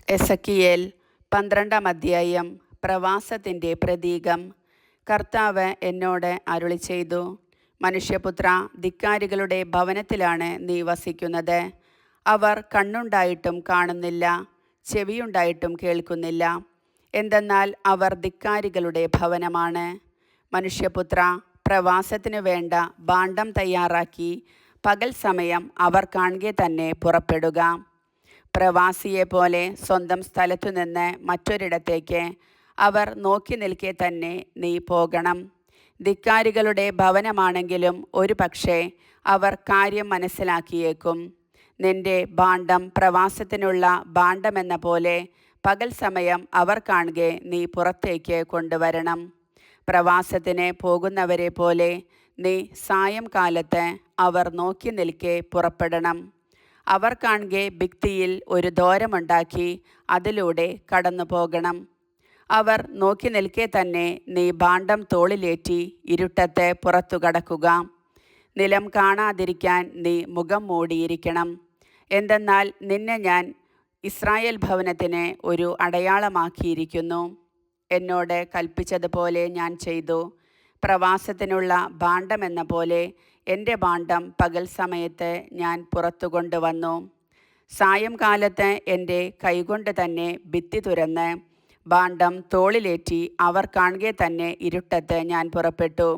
Ezekiel 12-ാം അധ്യായം. പ്രവാസത്തിൻ്റെ പ്രതീകം. കർത്താവ് എന്നോട് അരുളിച്ചെയ്തു, മനുഷ്യപുത്രാ, ധിക്കാരികളുടെ ഭവനത്തിലാണ് നീ വസിക്കുന്നത്. അവർ കണ്ണുണ്ടായിട്ടും കാണുന്നില്ല, ചെവിയുണ്ടായിട്ടും കേൾക്കുന്നില്ല. എന്തെന്നാൽ അവർ ധിക്കാരികളുടെ ഭവനമാണ്. മനുഷ്യപുത്രാ, പ്രവാസത്തിനു വേണ്ട ഭാണ്ഡം തയ്യാറാക്കി പകൽ സമയം അവർ കാണുക തന്നെ പുറപ്പെടുക. പ്രവാസിയെപ്പോലെ സ്വന്തം സ്ഥലത്തുനിന്ന് മറ്റൊരിടത്തേക്ക് അവർ നോക്കി നിൽക്കെ തന്നെ നീ പോകണം. ധിക്കാരികളുടെ ഭവനമാണെങ്കിലും ഒരു പക്ഷേ അവർ കാര്യം മനസ്സിലാക്കിയേക്കും. നിന്റെ ഭാണ്ഡം പ്രവാസത്തിനുള്ള ഭാണ്ഡമെന്ന പോലെ പകൽ സമയം അവർ കാണുക നീ പുറത്തേക്ക് കൊണ്ടുവരണം. പ്രവാസത്തിന് പോകുന്നവരെ പോലെ നീ സായംകാലത്ത് അവർ നോക്കി നിൽക്കെ പുറപ്പെടണം. അവർ കാണുക ഭിത്തിയിൽ ഒരു ദ്വാരമുണ്ടാക്കി അതിലൂടെ കടന്നു പോകണം. അവർ നോക്കി നിൽക്കെ തന്നെ നീ ഭാണ്ഡം തോളിലേറ്റി ഇരുട്ടത്ത് പുറത്തു കടക്കുക. നിലം കാണാതിരിക്കാൻ നീ മുഖം മൂടിയിരിക്കണം. എന്തെന്നാൽ നിന്നെ ഞാൻ ഇസ്രായേൽ ഭവനത്തിന് ഒരു അടയാളമാക്കിയിരിക്കുന്നു. എന്നോട് കൽപ്പിച്ചതുപോലെ ഞാൻ ചെയ്തു. പ്രവാസത്തിനുള്ള ഭാണ്ഡമെന്ന പോലെ എൻ്റെ ഭാണ്ഡം പകൽ സമയത്ത് ഞാൻ പുറത്തു കൊണ്ടുവന്നു. സായംകാലത്ത് എൻ്റെ കൈകൊണ്ട് തന്നെ ഭിത്തി തുരന്ന് ഭാണ്ഡം തോളിലേറ്റി അവർ കാണുക തന്നെ ഇരുട്ടത്ത് ഞാൻ പുറപ്പെട്ടു.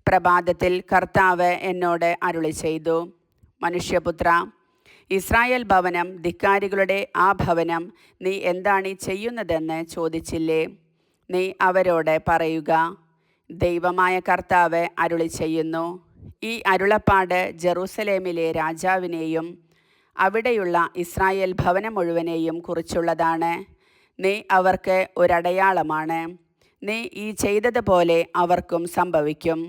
പ്രഭാതത്തിൽ കർത്താവ് എന്നോട് അരുളിച്ചെയ്തു, മനുഷ്യപുത്രാ, ഇസ്രായേൽ ഭവനം, ധിക്കാരികളുടെ ആ ഭവനം, നീ എന്താണ് ചെയ്യുന്നതെന്ന് ചോദിച്ചില്ലേ? നീ അവരോട് പറയുക, ദൈവമായ കർത്താവ് അരുളിച്ചെയ്യുന്നു, ഈ അരുളപ്പാട് ജെറൂസലേമിലെ രാജാവിനെയും അവിടെയുള്ള ഇസ്രായേൽ ഭവനം മുഴുവനെയും കുറിച്ചുള്ളതാണ്. നീ അവർക്ക് ഒരടയാളമാണ്. നീ ഈ ചെയ്തതുപോലെ അവർക്കും സംഭവിക്കും.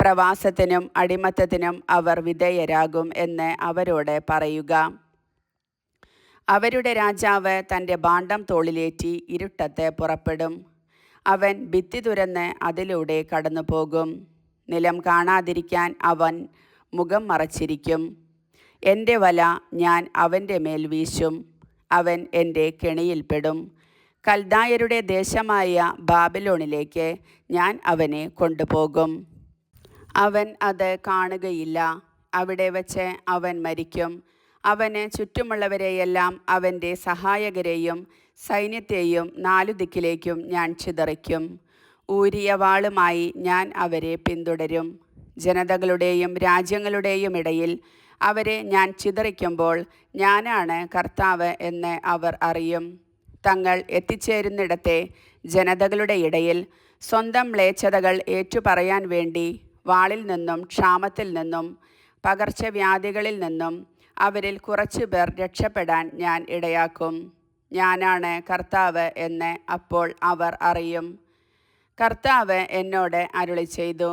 പ്രവാസത്തിനും അടിമത്തത്തിനും അവർ വിധേയരാകും എന്ന് അവരോട് പറയുക. അവരുടെ രാജാവ് തൻ്റെ ഭാണ്ഡം തോളിലേറ്റി ഇരുട്ടത്ത് പുറപ്പെടും. അവൻ ഭിത്തി തുരന്ന് അതിലൂടെ കടന്നു പോകും. നിലം കാണാതിരിക്കാൻ അവൻ മുഖം മറച്ചിരിക്കും. എൻ്റെ വല ഞാൻ അവൻ്റെ മേൽ വീശും. അവൻ എൻ്റെ കെണിയിൽപ്പെടും. കൽദായരുടെ ദേശമായ ബാബിലോണിലേക്ക് ഞാൻ അവനെ കൊണ്ടുപോകും. അവൻ അത് കാണുകയില്ല. അവിടെ വച്ച് അവൻ മരിക്കും. അവന് ചുറ്റുമുള്ളവരെയെല്ലാം, അവൻ്റെ സഹായകരെയും സൈന്യത്തെയും 4 ദിക്കിലേക്കും ഞാൻ ചിതറിക്കും. ഊരിയ വാളുമായി ഞാൻ അവരെ പിന്തുടരും. ജനതകളുടെയും രാജ്യങ്ങളുടെയും ഇടയിൽ അവരെ ഞാൻ ചിതറിക്കുമ്പോൾ ഞാനാണ് കർത്താവ് എന്ന് അവർ അറിയും. തങ്ങൾ എത്തിച്ചേരുന്നിടത്തെ ജനതകളുടെ ഇടയിൽ സ്വന്തം മ്ലേച്ഛതകൾ ഏറ്റുപറയാൻ വേണ്ടി വാളിൽ നിന്നും ക്ഷാമത്തിൽ നിന്നും പകർച്ചവ്യാധികളിൽ നിന്നും അവരിൽ കുറച്ചു പേർ രക്ഷപ്പെടാൻ ഞാൻ ഇടയാക്കും. ഞാനാണ് കർത്താവ് എന്ന് അപ്പോൾ അവർ അറിയും. കർത്താവ് എന്നോട് അരുളിച്ചെയ്തു,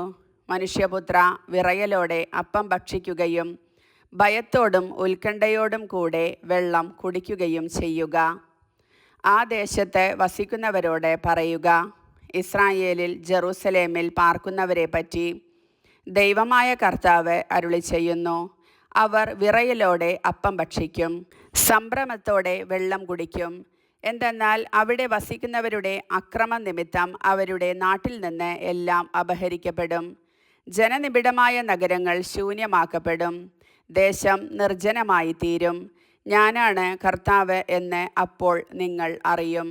മനുഷ്യപുത്ര, വിറയലോടെ അപ്പം ഭക്ഷിക്കുകയും ഭയത്തോടും ഉത്കണ്ഠയോടും കൂടെ വെള്ളം കുടിക്കുകയും ചെയ്യുക. ആ ദേശത്ത് വസിക്കുന്നവരോട് പറയുക, ഇസ്രായേലിൽ ജെറൂസലേമിൽ പാർക്കുന്നവരെ പറ്റി ദൈവമായ കർത്താവ് അരുളിച്ചെയ്യുന്നു, അവർ വിറയലോടെ അപ്പം ഭക്ഷിക്കും, സംഭ്രമത്തോടെ വെള്ളം കുടിക്കും. എന്തെന്നാൽ അവിടെ വസിക്കുന്നവരുടെ അക്രമം നിമിത്തം അവരുടെ നാട്ടിൽ നിന്ന് എല്ലാം അപഹരിക്കപ്പെടും. ജനനിബിഡമായ നഗരങ്ങൾ ശൂന്യമാക്കപ്പെടും. ദേശം നിർജ്ജനമായി തീരും. ഞാനാണ് കർത്താവ് എന്ന് അപ്പോൾ നിങ്ങൾ അറിയും.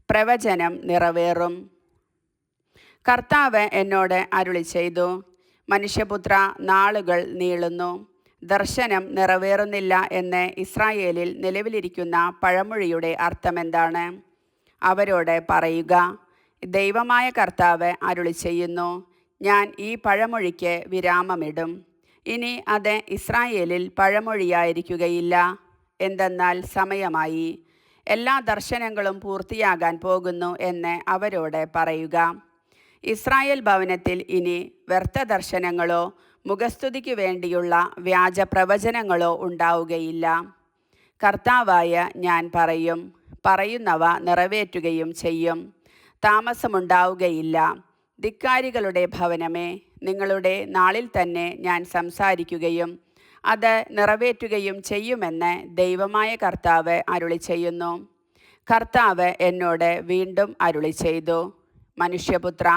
പ്രവചനം നിറവേറും. കർത്താവ് എന്നോട് അരുളിച്ചെയ്തു, മനുഷ്യപുത്ര, നാളുകൾ നീളുന്നു, ദർശനം നിറവേറുന്നില്ല എന്ന് ഇസ്രായേലിൽ നിലവിലിരിക്കുന്ന പഴമൊഴിയുടെ അർത്ഥമെന്താണ്? അവരോട് പറയുക, ദൈവമായ കർത്താവ് അരുളിച്ചെയ്യുന്നു, ഞാൻ ഈ പഴമൊഴിക്ക് വിരാമമിടും. ഇനി അത് ഇസ്രായേലിൽ പഴമൊഴിയായിരിക്കുകയില്ല. എന്തെന്നാൽ സമയമായി, എല്ലാ ദർശനങ്ങളും പൂർത്തിയാകാൻ പോകുന്നു എന്ന് അവരോട് പറയുക. ഇസ്രായേൽ ഭവനത്തിൽ ഇനി വ്യർത്ഥ ദർശനങ്ങളോ മുഖസ്തുതിക്ക് വേണ്ടിയുള്ള വ്യാജ പ്രവചനങ്ങളോ ഉണ്ടാവുകയില്ല. കർത്താവായ ഞാൻ പറയും, പറയുന്നവ നിറവേറ്റുകയും ചെയ്യും. താമസമുണ്ടാവുകയില്ല. ധിക്കാരികളുടെ ഭവനമേ, നിങ്ങളുടെ നാളിൽ തന്നെ ഞാൻ സംസാരിക്കുകയും അത് നിറവേറ്റുകയും ചെയ്യുമെന്ന് ദൈവമായ കർത്താവ് അരുളി ചെയ്യുന്നു. കർത്താവ് എന്നോട് വീണ്ടും അരുളി ചെയ്തു, മനുഷ്യപുത്ര,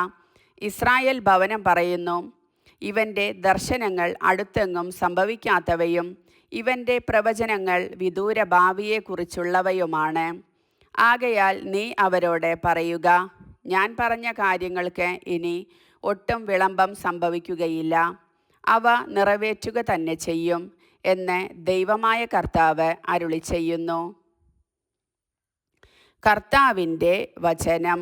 ഇസ്രായേൽ ഭവനം പറയുന്നു, ഇവൻ്റെ ദർശനങ്ങൾ അടുത്തെങ്ങും സംഭവിക്കാത്തവയും ഇവൻ്റെ പ്രവചനങ്ങൾ വിദൂര ഭാവിയെക്കുറിച്ചുള്ളവയുമാണ്. ആകയാൽ നീ അവരോട് പറയുക, ഞാൻ പറഞ്ഞ കാര്യങ്ങൾക്ക് ഇനി ഒട്ടും വിളംബം സംഭവിക്കുകയില്ല, അവ നിറവേറ്റുക തന്നെ ചെയ്യും എന്ന് ദൈവമായ കർത്താവ് അരുളി ചെയ്യുന്നു. കർത്താവിൻ്റെ വചനം.